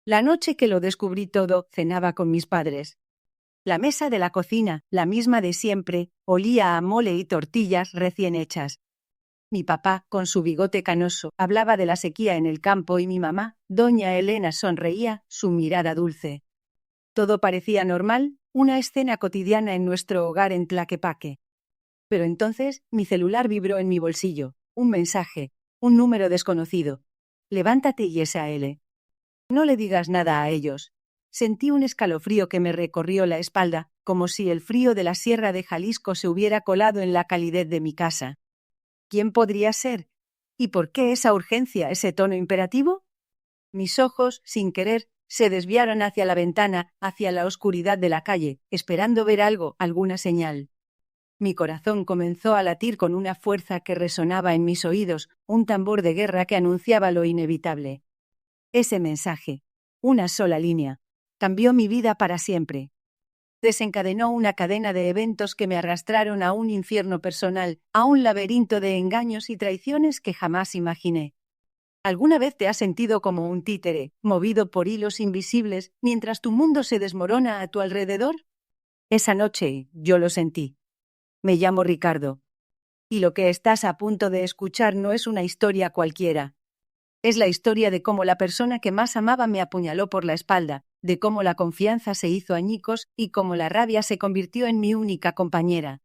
La noche que lo descubrí todo, cenaba con mis padres. La mesa de la cocina, la misma de siempre, olía a mole y tortillas recién hechas. Mi papá, con su bigote canoso, hablaba de la sequía en el campo y mi mamá, doña Elena, sonreía, su mirada dulce. Todo parecía normal, una escena cotidiana en nuestro hogar en Tlaquepaque. Pero entonces mi celular vibró en mi bolsillo. Un mensaje, un número desconocido. Levántate y S.A.L. No le digas nada a ellos. Sentí un escalofrío que me recorrió la espalda, como si el frío de la sierra de Jalisco se hubiera colado en la calidez de mi casa. ¿Quién podría ser? ¿Y por qué esa urgencia, ese tono imperativo? Mis ojos, sin querer, se desviaron hacia la ventana, hacia la oscuridad de la calle, esperando ver algo, alguna señal. Mi corazón comenzó a latir con una fuerza que resonaba en mis oídos, un tambor de guerra que anunciaba lo inevitable. Ese mensaje, una sola línea, cambió mi vida para siempre. Desencadenó una cadena de eventos que me arrastraron a un infierno personal, a un laberinto de engaños y traiciones que jamás imaginé. ¿Alguna vez te has sentido como un títere, movido por hilos invisibles, mientras tu mundo se desmorona a tu alrededor? Esa noche yo lo sentí. Me llamo Ricardo. Y lo que estás a punto de escuchar no es una historia cualquiera. Es la historia de cómo la persona que más amaba me apuñaló por la espalda, de cómo la confianza se hizo añicos y cómo la rabia se convirtió en mi única compañera.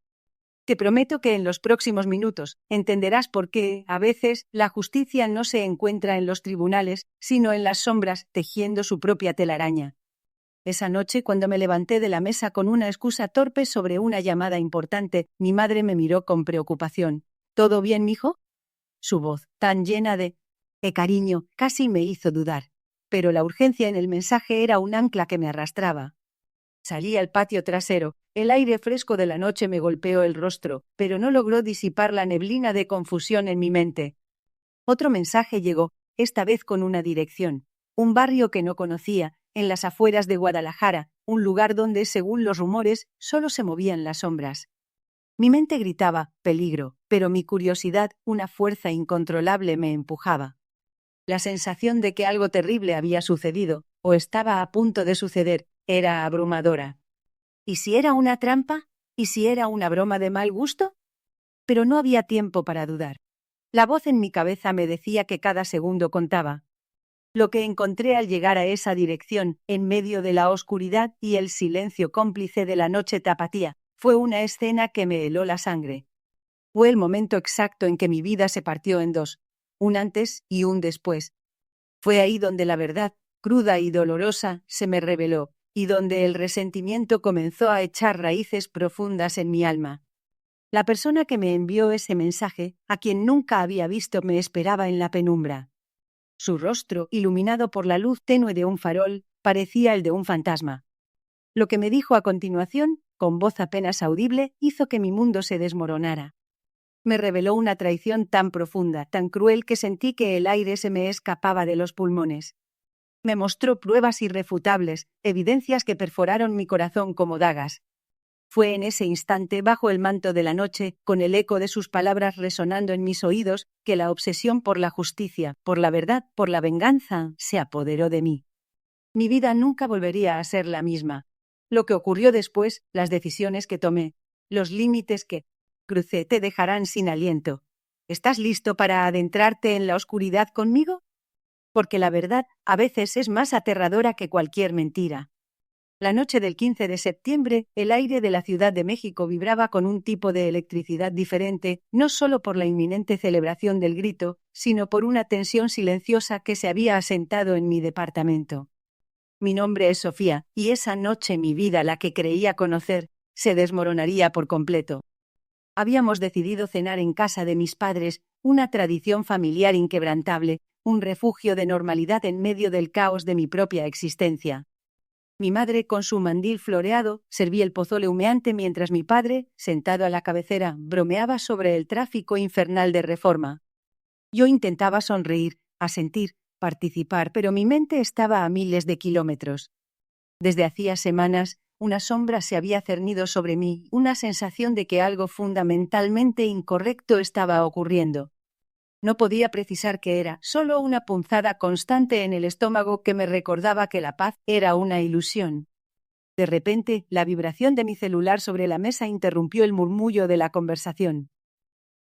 Te prometo que en los próximos minutos entenderás por qué, a veces, la justicia no se encuentra en los tribunales, sino en las sombras, tejiendo su propia telaraña. Esa noche, cuando me levanté de la mesa con una excusa torpe sobre una llamada importante, mi madre me miró con preocupación. ¿Todo bien, mijo? Su voz, tan llena de cariño, casi me hizo dudar. Pero la urgencia en el mensaje era un ancla que me arrastraba. Salí al patio trasero. El aire fresco de la noche me golpeó el rostro, pero no logró disipar la neblina de confusión en mi mente. Otro mensaje llegó, esta vez con una dirección. Un barrio que no conocía, en las afueras de Guadalajara, un lugar donde, según los rumores, solo se movían las sombras. Mi mente gritaba, peligro, pero mi curiosidad, una fuerza incontrolable, me empujaba. La sensación de que algo terrible había sucedido, o estaba a punto de suceder, era abrumadora. ¿Y si era una trampa? ¿Y si era una broma de mal gusto? Pero no había tiempo para dudar. La voz en mi cabeza me decía que cada segundo contaba. Lo que encontré al llegar a esa dirección, en medio de la oscuridad y el silencio cómplice de la noche tapatía, fue una escena que me heló la sangre. Fue el momento exacto en que mi vida se partió en dos, un antes y un después. Fue ahí donde la verdad, cruda y dolorosa, se me reveló, y donde el resentimiento comenzó a echar raíces profundas en mi alma. La persona que me envió ese mensaje, a quien nunca había visto, me esperaba en la penumbra. Su rostro, iluminado por la luz tenue de un farol, parecía el de un fantasma. Lo que me dijo a continuación, con voz apenas audible, hizo que mi mundo se desmoronara. Me reveló una traición tan profunda, tan cruel, que sentí que el aire se me escapaba de los pulmones. Me mostró pruebas irrefutables, evidencias que perforaron mi corazón como dagas. Fue en ese instante, bajo el manto de la noche, con el eco de sus palabras resonando en mis oídos, que la obsesión por la justicia, por la verdad, por la venganza, se apoderó de mí. Mi vida nunca volvería a ser la misma. Lo que ocurrió después, las decisiones que tomé, los límites que crucé, te dejarán sin aliento. ¿Estás listo para adentrarte en la oscuridad conmigo? Porque la verdad a veces es más aterradora que cualquier mentira. La noche del 15 de septiembre, el aire de la Ciudad de México vibraba con un tipo de electricidad diferente, no solo por la inminente celebración del grito, sino por una tensión silenciosa que se había asentado en mi departamento. Mi nombre es Sofía, y esa noche mi vida, la que creía conocer, se desmoronaría por completo. Habíamos decidido cenar en casa de mis padres, una tradición familiar inquebrantable, un refugio de normalidad en medio del caos de mi propia existencia. Mi madre, con su mandil floreado, servía el pozole humeante mientras mi padre, sentado a la cabecera, bromeaba sobre el tráfico infernal de Reforma. Yo intentaba sonreír, asentir, participar, pero mi mente estaba a miles de kilómetros. Desde hacía semanas, una sombra se había cernido sobre mí, una sensación de que algo fundamentalmente incorrecto estaba ocurriendo. No podía precisar qué era, solo una punzada constante en el estómago que me recordaba que la paz era una ilusión. De repente, la vibración de mi celular sobre la mesa interrumpió el murmullo de la conversación.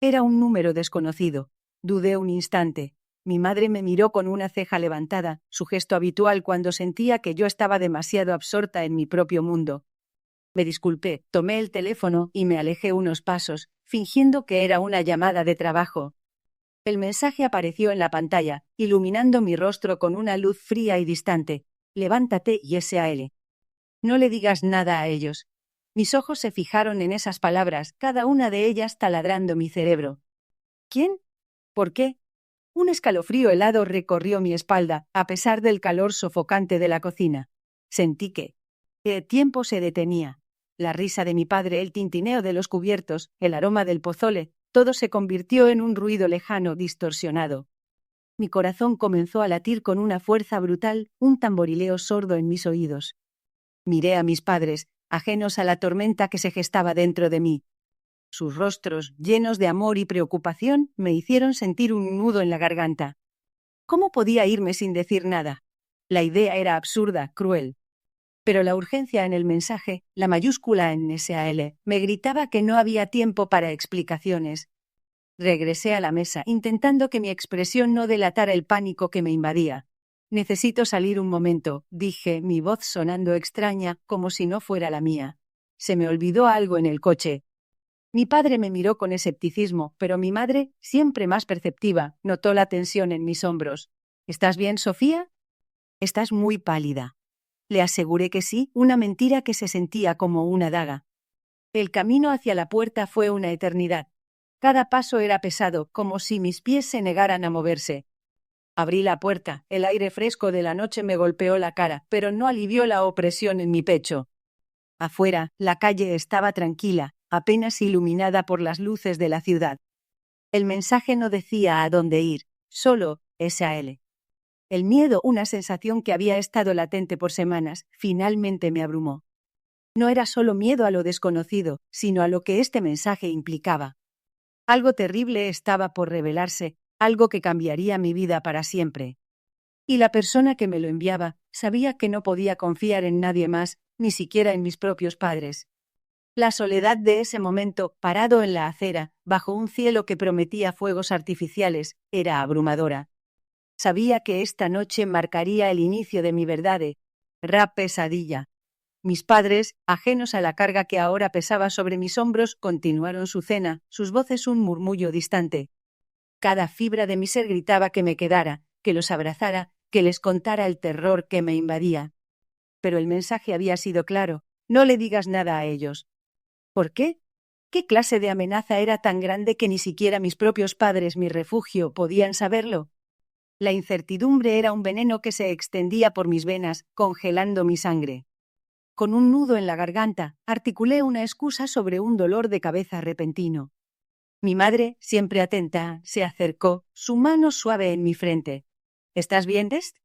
Era un número desconocido. Dudé un instante. Mi madre me miró con una ceja levantada, su gesto habitual cuando sentía que yo estaba demasiado absorta en mi propio mundo. Me disculpé, tomé el teléfono y me alejé unos pasos, fingiendo que era una llamada de trabajo. El mensaje apareció en la pantalla, iluminando mi rostro con una luz fría y distante. Levántate y SAL. No le digas nada a ellos. Mis ojos se fijaron en esas palabras, cada una de ellas taladrando mi cerebro. ¿Quién? ¿Por qué? Un escalofrío helado recorrió mi espalda, a pesar del calor sofocante de la cocina. Sentí que el tiempo se detenía. La risa de mi padre, el tintineo de los cubiertos, el aroma del pozole, todo se convirtió en un ruido lejano, distorsionado. Mi corazón comenzó a latir con una fuerza brutal, un tamborileo sordo en mis oídos. Miré a mis padres, ajenos a la tormenta que se gestaba dentro de mí. Sus rostros, llenos de amor y preocupación, me hicieron sentir un nudo en la garganta. ¿Cómo podía irme sin decir nada? La idea era absurda, cruel. Pero la urgencia en el mensaje, la mayúscula en SAL, me gritaba que no había tiempo para explicaciones. Regresé a la mesa, intentando que mi expresión no delatara el pánico que me invadía. Necesito salir un momento, dije, mi voz sonando extraña, como si no fuera la mía. Se me olvidó algo en el coche. Mi padre me miró con escepticismo, pero mi madre, siempre más perceptiva, notó la tensión en mis hombros. ¿Estás bien, Sofía? Estás muy pálida. Le aseguré que sí, una mentira que se sentía como una daga. El camino hacia la puerta fue una eternidad. Cada paso era pesado, como si mis pies se negaran a moverse. Abrí la puerta, el aire fresco de la noche me golpeó la cara, pero no alivió la opresión en mi pecho. Afuera, la calle estaba tranquila, apenas iluminada por las luces de la ciudad. El mensaje no decía a dónde ir, solo SAL. El miedo, una sensación que había estado latente por semanas, finalmente me abrumó. No era solo miedo a lo desconocido, sino a lo que este mensaje implicaba. Algo terrible estaba por revelarse, algo que cambiaría mi vida para siempre. Y la persona que me lo enviaba sabía que no podía confiar en nadie más, ni siquiera en mis propios padres. La soledad de ese momento, parado en la acera, bajo un cielo que prometía fuegos artificiales, era abrumadora. Sabía que esta noche marcaría el inicio de mi verdadera pesadilla. Mis padres, ajenos a la carga que ahora pesaba sobre mis hombros, continuaron su cena, sus voces un murmullo distante. Cada fibra de mi ser gritaba que me quedara, que los abrazara, que les contara el terror que me invadía. Pero el mensaje había sido claro: no le digas nada a ellos. ¿Por qué? ¿Qué clase de amenaza era tan grande que ni siquiera mis propios padres, mi refugio, podían saberlo? La incertidumbre era un veneno que se extendía por mis venas, congelando mi sangre. Con un nudo en la garganta, articulé una excusa sobre un dolor de cabeza repentino. Mi madre, siempre atenta, se acercó, su mano suave en mi frente. ¿Estás bien, Dest?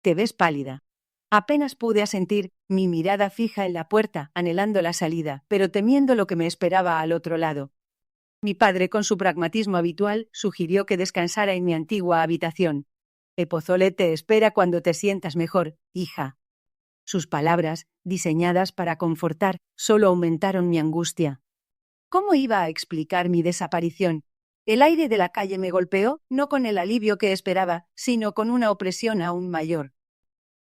Te ves pálida. Apenas pude asentir, mi mirada fija en la puerta, anhelando la salida, pero temiendo lo que me esperaba al otro lado. Mi padre, con su pragmatismo habitual, sugirió que descansara en mi antigua habitación. El pozole te espera cuando te sientas mejor, hija. Sus palabras, diseñadas para confortar, solo aumentaron mi angustia. ¿Cómo iba a explicar mi desaparición? El aire de la calle me golpeó, no con el alivio que esperaba, sino con una opresión aún mayor.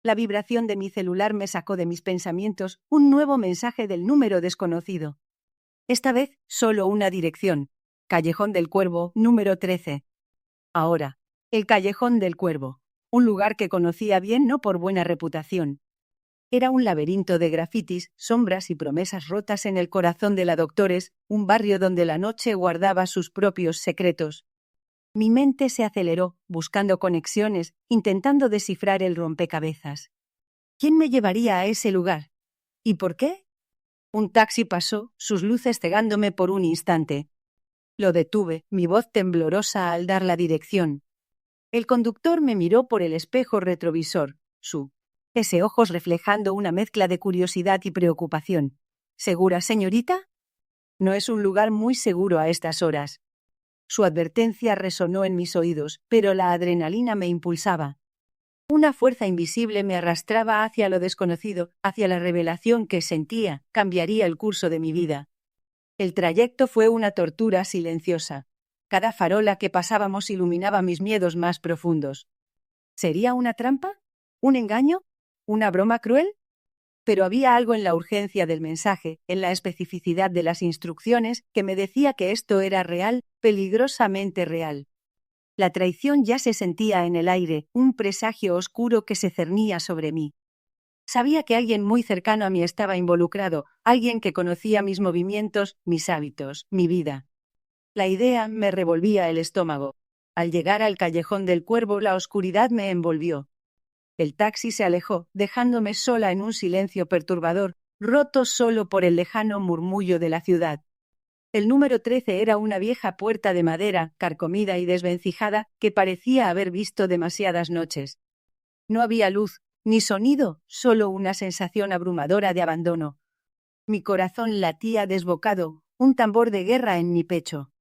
La vibración de mi celular me sacó de mis pensamientos un nuevo mensaje del número desconocido. Esta vez, solo una dirección. Callejón del Cuervo, número 13. Ahora, el Callejón del Cuervo. Un lugar que conocía bien no por buena reputación. Era un laberinto de grafitis, sombras y promesas rotas en el corazón de la Doctores, un barrio donde la noche guardaba sus propios secretos. Mi mente se aceleró, buscando conexiones, intentando descifrar el rompecabezas. ¿Quién me llevaría a ese lugar? ¿Y por qué? Un taxi pasó, sus luces cegándome por un instante. Lo detuve, mi voz temblorosa al dar la dirección. El conductor me miró por el espejo retrovisor, ese ojos reflejando una mezcla de curiosidad y preocupación. ¿Segura, señorita? No es un lugar muy seguro a estas horas. Su advertencia resonó en mis oídos, pero la adrenalina me impulsaba. Una fuerza invisible me arrastraba hacia lo desconocido, hacia la revelación que sentía cambiaría el curso de mi vida. El trayecto fue una tortura silenciosa. Cada farola que pasábamos iluminaba mis miedos más profundos. ¿Sería una trampa? ¿Un engaño? ¿Una broma cruel? Pero había algo en la urgencia del mensaje, en la especificidad de las instrucciones, que me decía que esto era real, peligrosamente real. La traición ya se sentía en el aire, un presagio oscuro que se cernía sobre mí. Sabía que alguien muy cercano a mí estaba involucrado, alguien que conocía mis movimientos, mis hábitos, mi vida. La idea me revolvía el estómago. Al llegar al callejón del Cuervo, la oscuridad me envolvió. El taxi se alejó, dejándome sola en un silencio perturbador, roto solo por el lejano murmullo de la ciudad. El número 13 era una vieja puerta de madera, carcomida y desvencijada, que parecía haber visto demasiadas noches. No había luz, ni sonido, solo una sensación abrumadora de abandono. Mi corazón latía desbocado, un tambor de guerra en mi pecho.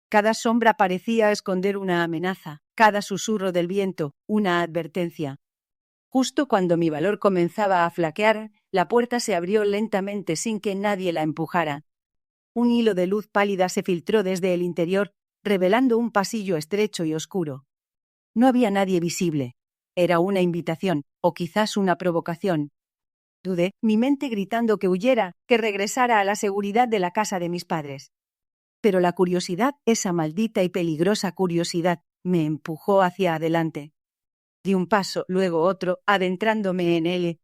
Cada sombra parecía esconder una amenaza, cada susurro del viento, una advertencia. Justo cuando mi valor comenzaba a flaquear, la puerta se abrió lentamente sin que nadie la empujara. Un hilo de luz pálida se filtró desde el interior, revelando un pasillo estrecho y oscuro. No había nadie visible. Era una invitación, o quizás una provocación. Dudé, mi mente gritando que huyera, que regresara a la seguridad de la casa de mis padres. Pero la curiosidad, esa maldita y peligrosa curiosidad, me empujó hacia adelante. Di un paso, luego otro, adentrándome en él,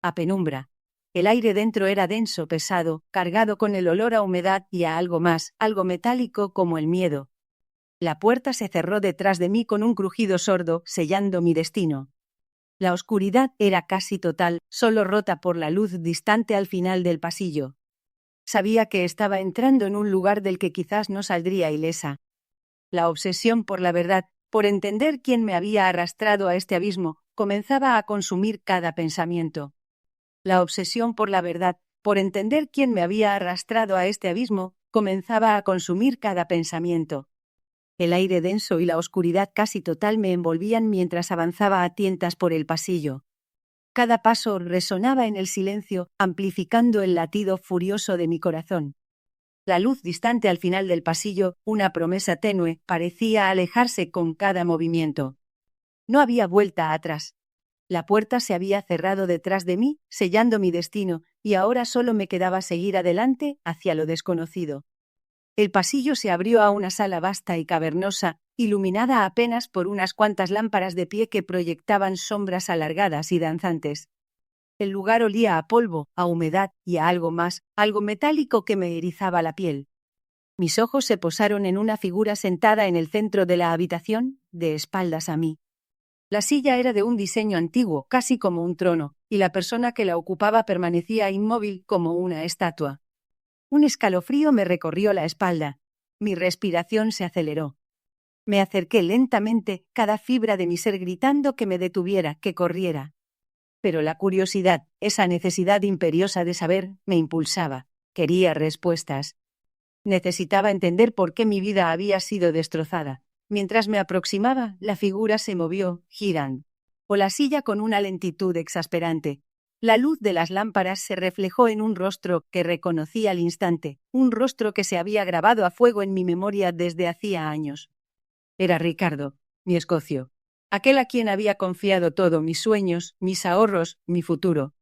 a penumbra. El aire dentro era denso, pesado, cargado con el olor a humedad y a algo más, algo metálico como el miedo. La puerta se cerró detrás de mí con un crujido sordo, sellando mi destino. La oscuridad era casi total, solo rota por la luz distante al final del pasillo. Sabía que estaba entrando en un lugar del que quizás no saldría ilesa. La obsesión por la verdad, por entender quién me había arrastrado a este abismo, comenzaba a consumir cada pensamiento. La obsesión por la verdad, por entender quién me había arrastrado a este abismo, comenzaba a consumir cada pensamiento. El aire denso y la oscuridad casi total me envolvían mientras avanzaba a tientas por el pasillo. Cada paso resonaba en el silencio, amplificando el latido furioso de mi corazón. La luz distante al final del pasillo, una promesa tenue, parecía alejarse con cada movimiento. No había vuelta atrás. La puerta se había cerrado detrás de mí, sellando mi destino, y ahora solo me quedaba seguir adelante hacia lo desconocido. El pasillo se abrió a una sala vasta y cavernosa, iluminada apenas por unas cuantas lámparas de pie que proyectaban sombras alargadas y danzantes. El lugar olía a polvo, a humedad y a algo más, algo metálico que me erizaba la piel. Mis ojos se posaron en una figura sentada en el centro de la habitación, de espaldas a mí. La silla era de un diseño antiguo, casi como un trono, y la persona que la ocupaba permanecía inmóvil como una estatua. Un escalofrío me recorrió la espalda. Mi respiración se aceleró. Me acerqué lentamente, cada fibra de mi ser gritando que me detuviera, que corriera. Pero la curiosidad, esa necesidad imperiosa de saber, me impulsaba. Quería respuestas. Necesitaba entender por qué mi vida había sido destrozada. Mientras me aproximaba, la figura se movió, girando. O la silla con una lentitud exasperante. La luz de las lámparas se reflejó en un rostro que reconocí al instante, un rostro que se había grabado a fuego en mi memoria desde hacía años. Era Ricardo, mi escocio, aquel a quien había confiado todo, mis sueños, mis ahorros, mi futuro.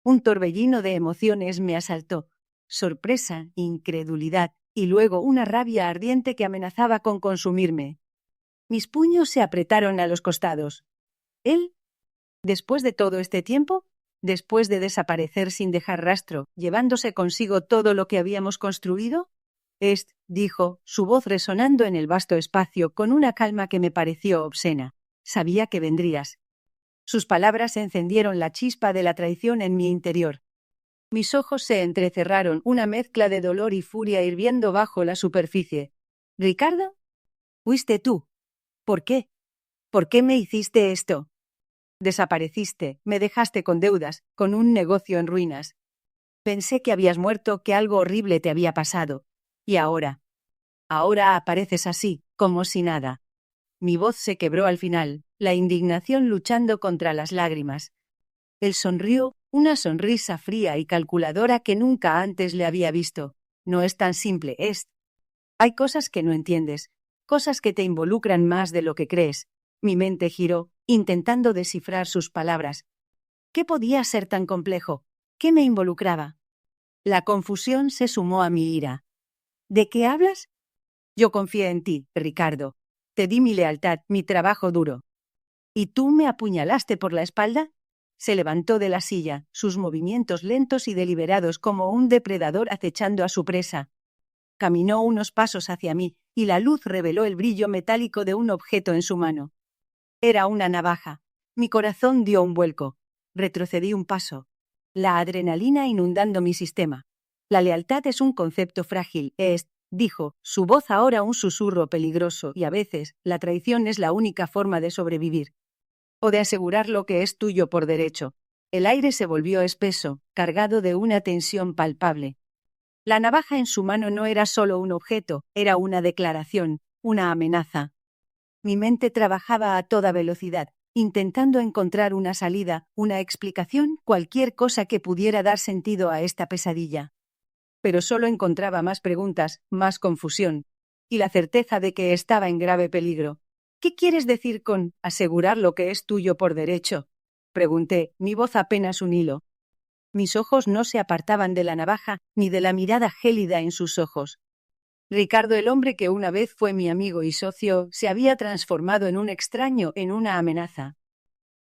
Un torbellino de emociones me asaltó, sorpresa, incredulidad, y luego una rabia ardiente que amenazaba con consumirme. Mis puños se apretaron a los costados. ¿Él? ¿Después de todo este tiempo? ¿Después de desaparecer sin dejar rastro, llevándose consigo todo lo que habíamos construido? Dijo, su voz resonando en el vasto espacio con una calma que me pareció obscena. Sabía que vendrías. Sus palabras encendieron la chispa de la traición en mi interior. Mis ojos se entrecerraron, una mezcla de dolor y furia hirviendo bajo la superficie. ¿Ricardo? ¿Fuiste tú? ¿Por qué? ¿Por qué me hiciste esto? Desapareciste, me dejaste con deudas, con un negocio en ruinas. Pensé que habías muerto, que algo horrible te había pasado. ¿Y ahora? Ahora apareces así, como si nada. Mi voz se quebró al final, la indignación luchando contra las lágrimas. Él sonrió, una sonrisa fría y calculadora que nunca antes le había visto. No es tan simple, es. Hay cosas que no entiendes, cosas que te involucran más de lo que crees. Mi mente giró, intentando descifrar sus palabras. ¿Qué podía ser tan complejo? ¿Qué me involucraba? La confusión se sumó a mi ira. ¿De qué hablas? Yo confié en ti, Ricardo. Te di mi lealtad, mi trabajo duro. ¿Y tú me apuñalaste por la espalda? Se levantó de la silla, sus movimientos lentos y deliberados como un depredador acechando a su presa. Caminó unos pasos hacia mí, y la luz reveló el brillo metálico de un objeto en su mano. Era una navaja. Mi corazón dio un vuelco. Retrocedí un paso. La adrenalina inundando mi sistema. La lealtad es un concepto frágil, dijo, su voz ahora un susurro peligroso, y a veces, la traición es la única forma de sobrevivir. O de asegurar lo que es tuyo por derecho. El aire se volvió espeso, cargado de una tensión palpable. La navaja en su mano no era solo un objeto, era una declaración, una amenaza. Mi mente trabajaba a toda velocidad, intentando encontrar una salida, una explicación, cualquier cosa que pudiera dar sentido a esta pesadilla. Pero solo encontraba más preguntas, más confusión, y la certeza de que estaba en grave peligro. ¿Qué quieres decir con asegurar lo que es tuyo por derecho? Pregunté, mi voz apenas un hilo. Mis ojos no se apartaban de la navaja, ni de la mirada gélida en sus ojos. Ricardo, el hombre que una vez fue mi amigo y socio, se había transformado en un extraño, en una amenaza.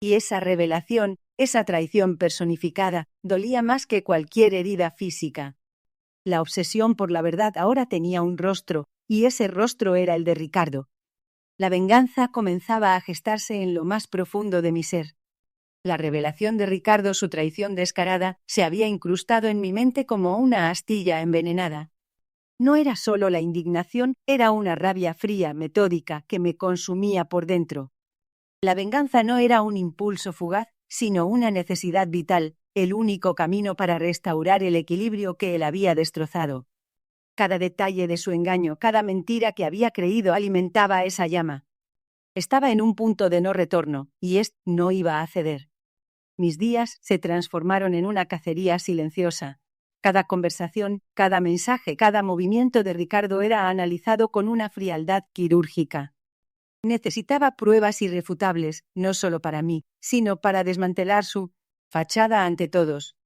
Y esa revelación, esa traición personificada, dolía más que cualquier herida física. La obsesión por la verdad ahora tenía un rostro, y ese rostro era el de Ricardo. La venganza comenzaba a gestarse en lo más profundo de mi ser. La revelación de Ricardo, su traición descarada, se había incrustado en mi mente como una astilla envenenada. No era solo la indignación, era una rabia fría, metódica, que me consumía por dentro. La venganza no era un impulso fugaz, sino una necesidad vital, el único camino para restaurar el equilibrio que él había destrozado. Cada detalle de su engaño, cada mentira que había creído alimentaba esa llama. Estaba en un punto de no retorno, y no iba a ceder. Mis días se transformaron en una cacería silenciosa. Cada conversación, cada mensaje, cada movimiento de Ricardo era analizado con una frialdad quirúrgica. Necesitaba pruebas irrefutables, no solo para mí, sino para desmantelar su fachada ante todos.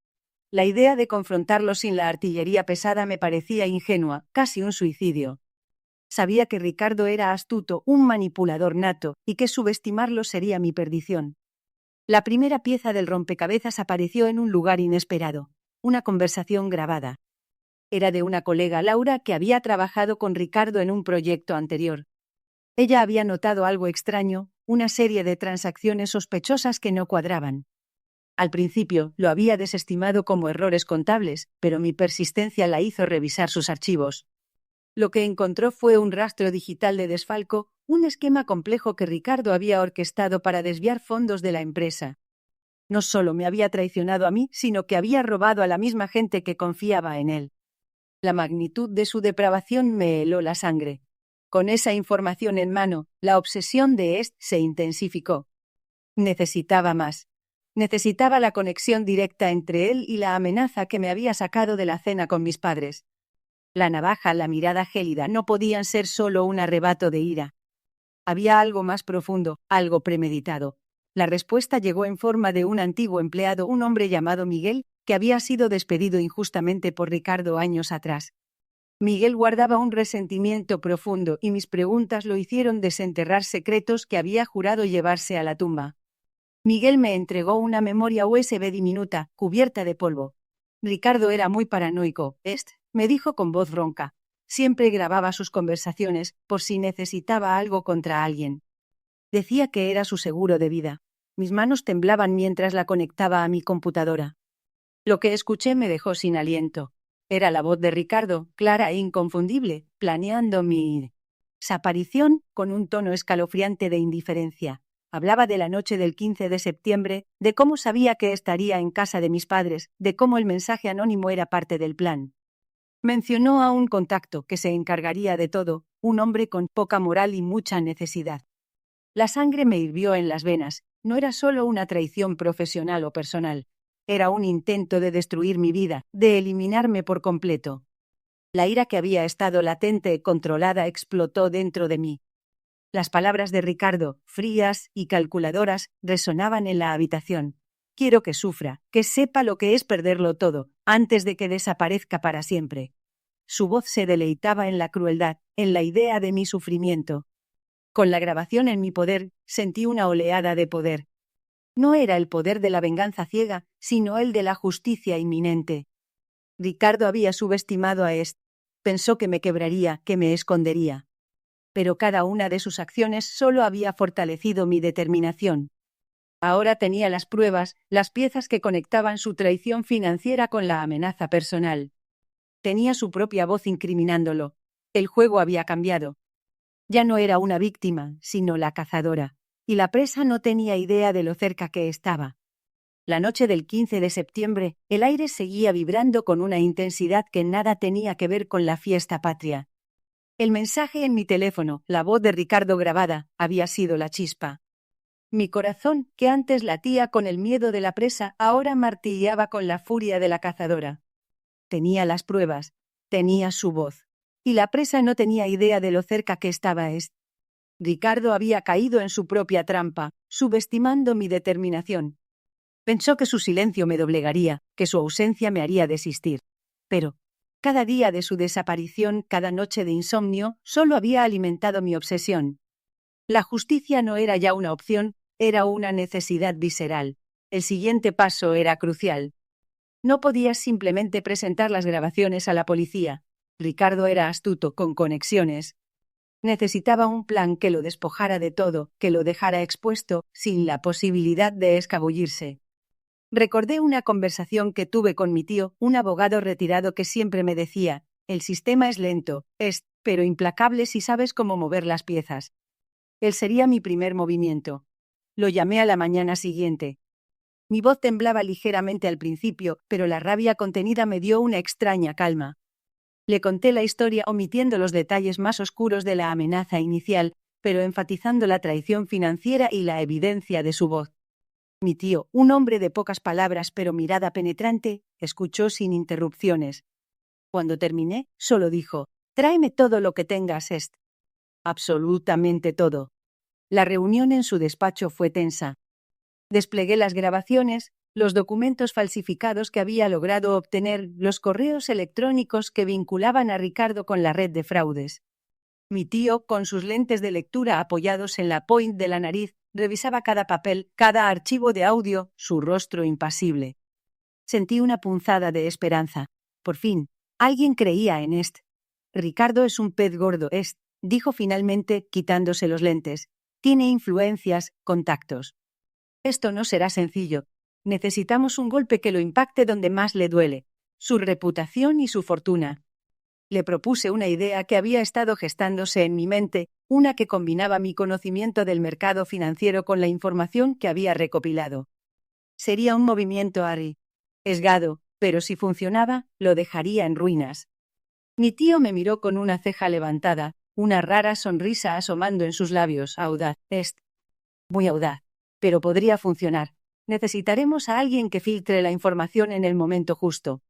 La idea de confrontarlo sin la artillería pesada me parecía ingenua, casi un suicidio. Sabía que Ricardo era astuto, un manipulador nato, y que subestimarlo sería mi perdición. La primera pieza del rompecabezas apareció en un lugar inesperado, una conversación grabada. Era de una colega, Laura, que había trabajado con Ricardo en un proyecto anterior. Ella había notado algo extraño, una serie de transacciones sospechosas que no cuadraban. Al principio lo había desestimado como errores contables, pero mi persistencia la hizo revisar sus archivos. Lo que encontró fue un rastro digital de desfalco, un esquema complejo que Ricardo había orquestado para desviar fondos de la empresa. No solo me había traicionado a mí, sino que había robado a la misma gente que confiaba en él. La magnitud de su depravación me heló la sangre. Con esa información en mano, la obsesión de se intensificó. Necesitaba más. Necesitaba la conexión directa entre él y la amenaza que me había sacado de la cena con mis padres. La navaja, la mirada gélida, no podían ser solo un arrebato de ira. Había algo más profundo, algo premeditado. La respuesta llegó en forma de un antiguo empleado, un hombre llamado Miguel, que había sido despedido injustamente por Ricardo años atrás. Miguel guardaba un resentimiento profundo y mis preguntas lo hicieron desenterrar secretos que había jurado llevarse a la tumba. Miguel me entregó una memoria USB diminuta, cubierta de polvo. Ricardo era muy paranoico, me dijo con voz ronca. Siempre grababa sus conversaciones, por si necesitaba algo contra alguien. Decía que era su seguro de vida. Mis manos temblaban mientras la conectaba a mi computadora. Lo que escuché me dejó sin aliento. Era la voz de Ricardo, clara e inconfundible, planeando mi desaparición con un tono escalofriante de indiferencia. Hablaba de la noche del 15 de septiembre, de cómo sabía que estaría en casa de mis padres, de cómo el mensaje anónimo era parte del plan. Mencionó a un contacto que se encargaría de todo, un hombre con poca moral y mucha necesidad. La sangre me hirvió en las venas. No era solo una traición profesional o personal. Era un intento de destruir mi vida, de eliminarme por completo. La ira que había estado latente y controlada explotó dentro de mí. Las palabras de Ricardo, frías y calculadoras, resonaban en la habitación. Quiero que sufra, que sepa lo que es perderlo todo, antes de que desaparezca para siempre. Su voz se deleitaba en la crueldad, en la idea de mi sufrimiento. Con la grabación en mi poder, sentí una oleada de poder. No era el poder de la venganza ciega, sino el de la justicia inminente. Ricardo había subestimado a Est. Pensó que me quebraría, que me escondería. Pero cada una de sus acciones solo había fortalecido mi determinación. Ahora tenía las pruebas, las piezas que conectaban su traición financiera con la amenaza personal. Tenía su propia voz incriminándolo. El juego había cambiado. Ya no era una víctima, sino la cazadora. Y la presa no tenía idea de lo cerca que estaba. La noche del 15 de septiembre, el aire seguía vibrando con una intensidad que nada tenía que ver con la fiesta patria. El mensaje en mi teléfono, la voz de Ricardo grabada, había sido la chispa. Mi corazón, que antes latía con el miedo de la presa, ahora martilleaba con la furia de la cazadora. Tenía las pruebas, tenía su voz. Y la presa no tenía idea de lo cerca que estaba Est. Ricardo había caído en su propia trampa, subestimando mi determinación. Pensó que su silencio me doblegaría, que su ausencia me haría desistir. Pero cada día de su desaparición, cada noche de insomnio, solo había alimentado mi obsesión. La justicia no era ya una opción, era una necesidad visceral. El siguiente paso era crucial. No podía simplemente presentar las grabaciones a la policía. Ricardo era astuto, con conexiones. Necesitaba un plan que lo despojara de todo, que lo dejara expuesto, sin la posibilidad de escabullirse. Recordé una conversación que tuve con mi tío, un abogado retirado que siempre me decía: el sistema es lento, pero implacable si sabes cómo mover las piezas. Él sería mi primer movimiento. Lo llamé a la mañana siguiente. Mi voz temblaba ligeramente al principio, pero la rabia contenida me dio una extraña calma. Le conté la historia omitiendo los detalles más oscuros de la amenaza inicial, pero enfatizando la traición financiera y la evidencia de su voz. Mi tío, un hombre de pocas palabras pero mirada penetrante, escuchó sin interrupciones. Cuando terminé, solo dijo: «Tráeme todo lo que tengas, Est». Absolutamente todo. La reunión en su despacho fue tensa. Desplegué las grabaciones, los documentos falsificados que había logrado obtener, los correos electrónicos que vinculaban a Ricardo con la red de fraudes. Mi tío, con sus lentes de lectura apoyados en la point de la nariz, revisaba cada papel, cada archivo de audio, su rostro impasible. Sentí una punzada de esperanza. Por fin, alguien creía en Est. Ricardo es un pez gordo, Est, dijo finalmente, quitándose los lentes. Tiene influencias, contactos. Esto no será sencillo. Necesitamos un golpe que lo impacte donde más le duele, su reputación y su fortuna. Le propuse una idea que había estado gestándose en mi mente, una que combinaba mi conocimiento del mercado financiero con la información que había recopilado. Sería un movimiento arriesgado, pero si funcionaba, lo dejaría en ruinas. Mi tío me miró con una ceja levantada, una rara sonrisa asomando en sus labios. Audaz, Est. Muy audaz. Pero podría funcionar. Necesitaremos a alguien que filtre la información en el momento justo.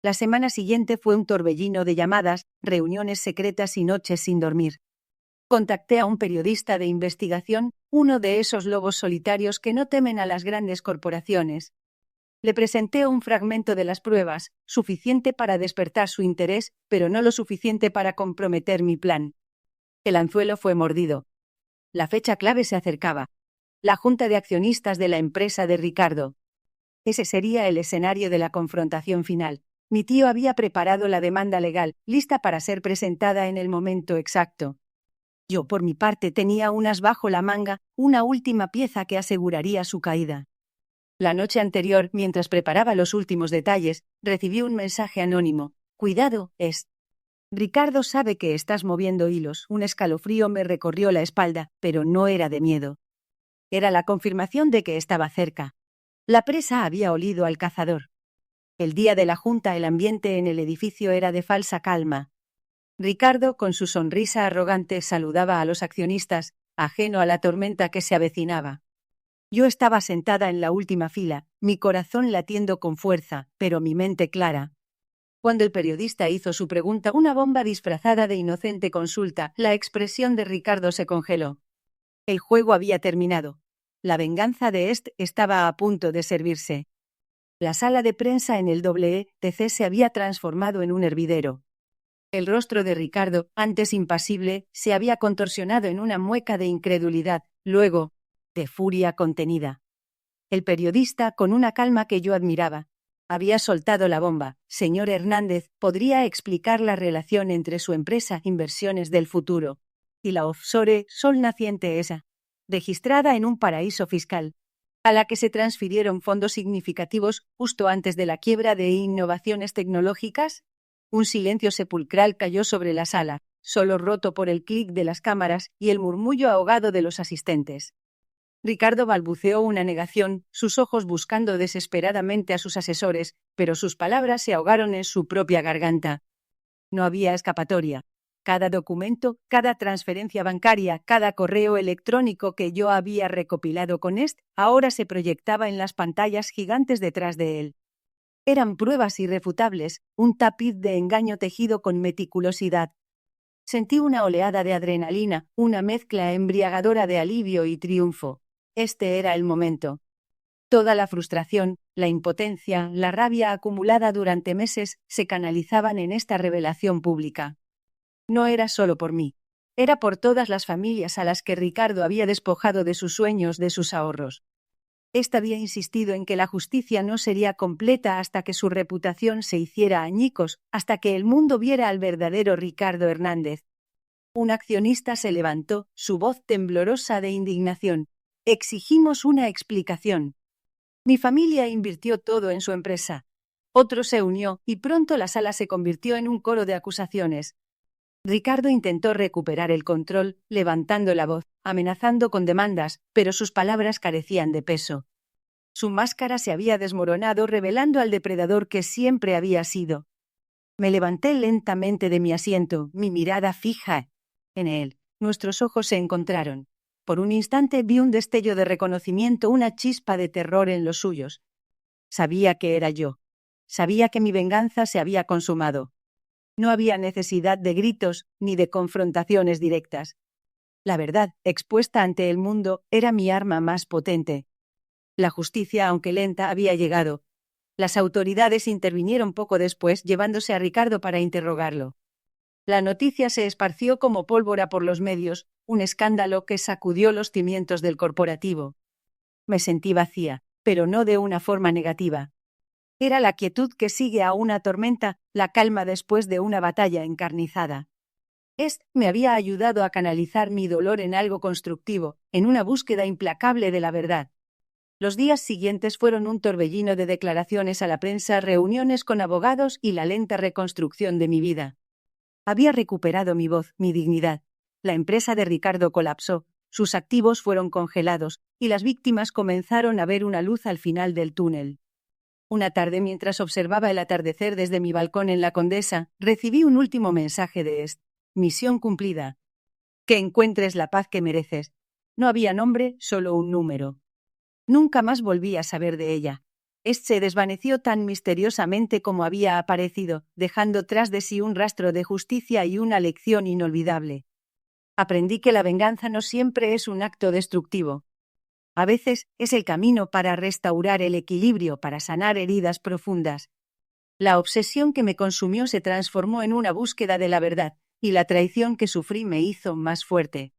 La semana siguiente fue un torbellino de llamadas, reuniones secretas y noches sin dormir. Contacté a un periodista de investigación, uno de esos lobos solitarios que no temen a las grandes corporaciones. Le presenté un fragmento de las pruebas, suficiente para despertar su interés, pero no lo suficiente para comprometer mi plan. El anzuelo fue mordido. La fecha clave se acercaba. La junta de accionistas de la empresa de Ricardo. Ese sería el escenario de la confrontación final. Mi tío había preparado la demanda legal, lista para ser presentada en el momento exacto. Yo, por mi parte, tenía un as bajo la manga, una última pieza que aseguraría su caída. La noche anterior, mientras preparaba los últimos detalles, recibí un mensaje anónimo. «Cuidado, Est. Ricardo sabe que estás moviendo hilos». Un escalofrío me recorrió la espalda, pero no era de miedo. Era la confirmación de que estaba cerca. La presa había olido al cazador. El día de la junta el ambiente en el edificio era de falsa calma. Ricardo, con su sonrisa arrogante, saludaba a los accionistas, ajeno a la tormenta que se avecinaba. Yo estaba sentada en la última fila, mi corazón latiendo con fuerza, pero mi mente clara. Cuando el periodista hizo su pregunta, una bomba disfrazada de inocente consulta, la expresión de Ricardo se congeló. El juego había terminado. La venganza de estaba a punto de servirse. La sala de prensa en el WTC se había transformado en un hervidero. El rostro de Ricardo, antes impasible, se había contorsionado en una mueca de incredulidad, luego, de furia contenida. El periodista, con una calma que yo admiraba, había soltado la bomba. Señor Hernández, ¿podría explicar la relación entre su empresa Inversiones del Futuro y la offshore Sol Naciente ESA, registrada en un paraíso fiscal, a la que se transfirieron fondos significativos justo antes de la quiebra de Innovaciones Tecnológicas? Un silencio sepulcral cayó sobre la sala, solo roto por el clic de las cámaras y el murmullo ahogado de los asistentes. Ricardo balbuceó una negación, sus ojos buscando desesperadamente a sus asesores, pero sus palabras se ahogaron en su propia garganta. No había escapatoria. Cada documento, cada transferencia bancaria, cada correo electrónico que yo había recopilado con ahora se proyectaba en las pantallas gigantes detrás de él. Eran pruebas irrefutables, un tapiz de engaño tejido con meticulosidad. Sentí una oleada de adrenalina, una mezcla embriagadora de alivio y triunfo. Este era el momento. Toda la frustración, la impotencia, la rabia acumulada durante meses se canalizaban en esta revelación pública. No era solo por mí. Era por todas las familias a las que Ricardo había despojado de sus sueños, de sus ahorros. Había insistido en que la justicia no sería completa hasta que su reputación se hiciera añicos, hasta que el mundo viera al verdadero Ricardo Hernández. Un accionista se levantó, su voz temblorosa de indignación. Exigimos una explicación. Mi familia invirtió todo en su empresa. Otro se unió, y pronto la sala se convirtió en un coro de acusaciones. Ricardo intentó recuperar el control, levantando la voz, amenazando con demandas, pero sus palabras carecían de peso. Su máscara se había desmoronado, revelando al depredador que siempre había sido. Me levanté lentamente de mi asiento, mi mirada fija en él. Nuestros ojos se encontraron. Por un instante vi un destello de reconocimiento, una chispa de terror en los suyos. Sabía que era yo. Sabía que mi venganza se había consumado. No había necesidad de gritos ni de confrontaciones directas. La verdad, expuesta ante el mundo, era mi arma más potente. La justicia, aunque lenta, había llegado. Las autoridades intervinieron poco después, llevándose a Ricardo para interrogarlo. La noticia se esparció como pólvora por los medios, un escándalo que sacudió los cimientos del corporativo. Me sentí vacía, pero no de una forma negativa. Era la quietud que sigue a una tormenta, la calma después de una batalla encarnizada. Me había ayudado a canalizar mi dolor en algo constructivo, en una búsqueda implacable de la verdad. Los días siguientes fueron un torbellino de declaraciones a la prensa, reuniones con abogados y la lenta reconstrucción de mi vida. Había recuperado mi voz, mi dignidad. La empresa de Ricardo colapsó, sus activos fueron congelados, y las víctimas comenzaron a ver una luz al final del túnel. Una tarde, mientras observaba el atardecer desde mi balcón en la Condesa, recibí un último mensaje de misión cumplida. Que encuentres la paz que mereces. No había nombre, solo un número. Nunca más volví a saber de ella. Se desvaneció tan misteriosamente como había aparecido, dejando tras de sí un rastro de justicia y una lección inolvidable. Aprendí que la venganza no siempre es un acto destructivo. A veces es el camino para restaurar el equilibrio, para sanar heridas profundas. La obsesión que me consumió se transformó en una búsqueda de la verdad, y la traición que sufrí me hizo más fuerte.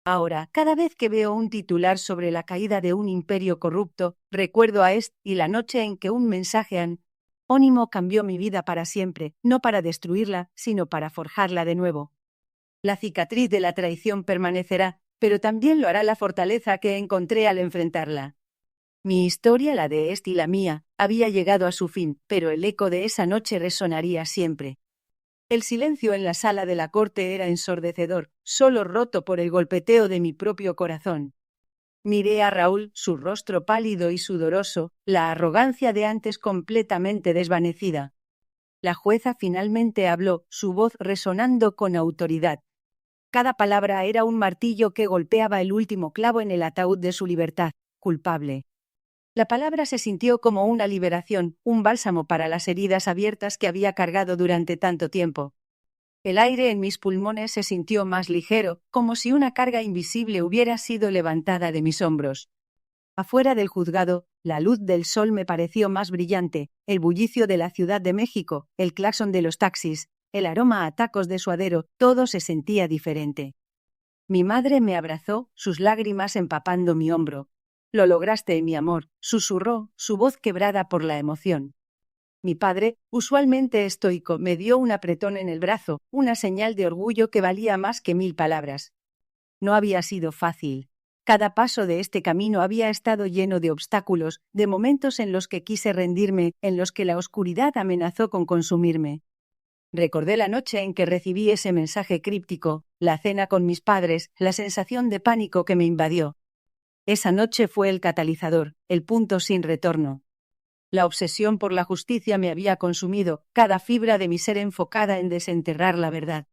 Ahora, cada vez que veo un titular sobre la caída de un imperio corrupto, recuerdo a y la noche en que un mensaje anónimo cambió mi vida para siempre, no para destruirla, sino para forjarla de nuevo. La cicatriz de la traición permanecerá, pero también lo hará la fortaleza que encontré al enfrentarla. Mi historia, la de y la mía, había llegado a su fin, pero el eco de esa noche resonaría siempre. El silencio en la sala de la corte era ensordecedor, solo roto por el golpeteo de mi propio corazón. Miré a Raúl, su rostro pálido y sudoroso, la arrogancia de antes completamente desvanecida. La jueza finalmente habló, su voz resonando con autoridad. Cada palabra era un martillo que golpeaba el último clavo en el ataúd de su libertad. Culpable. La palabra se sintió como una liberación, un bálsamo para las heridas abiertas que había cargado durante tanto tiempo. El aire en mis pulmones se sintió más ligero, como si una carga invisible hubiera sido levantada de mis hombros. Afuera del juzgado, la luz del sol me pareció más brillante, el bullicio de la Ciudad de México, el claxon de los taxis, el aroma a tacos de suadero, todo se sentía diferente. Mi madre me abrazó, sus lágrimas empapando mi hombro. «Lo lograste, mi amor», susurró, su voz quebrada por la emoción. Mi padre, usualmente estoico, me dio un apretón en el brazo, una señal de orgullo que valía más que 1000 palabras. No había sido fácil. Cada paso de este camino había estado lleno de obstáculos, de momentos en los que quise rendirme, en los que la oscuridad amenazó con consumirme. Recordé la noche en que recibí ese mensaje críptico, la cena con mis padres, la sensación de pánico que me invadió. Esa noche fue el catalizador, el punto sin retorno. La obsesión por la justicia me había consumido, cada fibra de mi ser enfocada en desenterrar la verdad.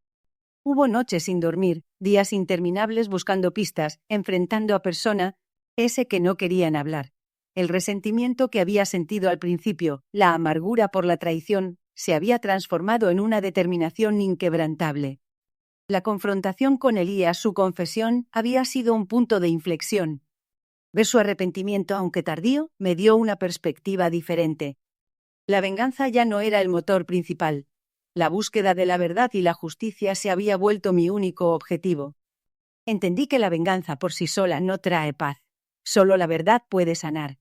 Hubo noches sin dormir, días interminables buscando pistas, enfrentando a persona, ese que no querían hablar. El resentimiento que había sentido al principio, la amargura por la traición, se había transformado en una determinación inquebrantable. La confrontación con Elías, su confesión, había sido un punto de inflexión. Ver su arrepentimiento, aunque tardío, me dio una perspectiva diferente. La venganza ya no era el motor principal. La búsqueda de la verdad y la justicia se había vuelto mi único objetivo. Entendí que la venganza por sí sola no trae paz. Solo la verdad puede sanar.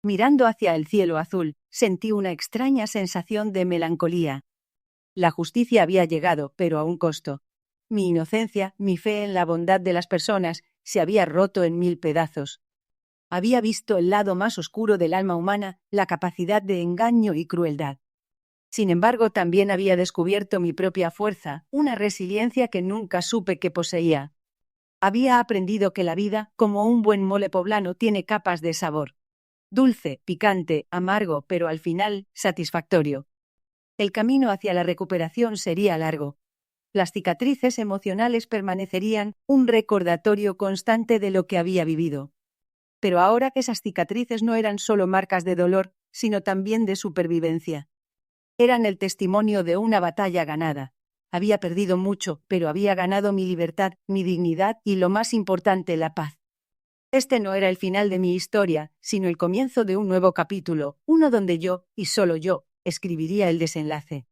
Mirando hacia el cielo azul, sentí una extraña sensación de melancolía. La justicia había llegado, pero a un costo. Mi inocencia, mi fe en la bondad de las personas, se había roto en 1000 pedazos. Había visto el lado más oscuro del alma humana, la capacidad de engaño y crueldad. Sin embargo, también había descubierto mi propia fuerza, una resiliencia que nunca supe que poseía. Había aprendido que la vida, como un buen mole poblano, tiene capas de sabor. Dulce, picante, amargo, pero al final, satisfactorio. El camino hacia la recuperación sería largo. Las cicatrices emocionales permanecerían, un recordatorio constante de lo que había vivido. Pero ahora que esas cicatrices no eran solo marcas de dolor, sino también de supervivencia. Eran el testimonio de una batalla ganada. Había perdido mucho, pero había ganado mi libertad, mi dignidad y, lo más importante, la paz. Este no era el final de mi historia, sino el comienzo de un nuevo capítulo, uno donde yo, y solo yo, escribiría el desenlace.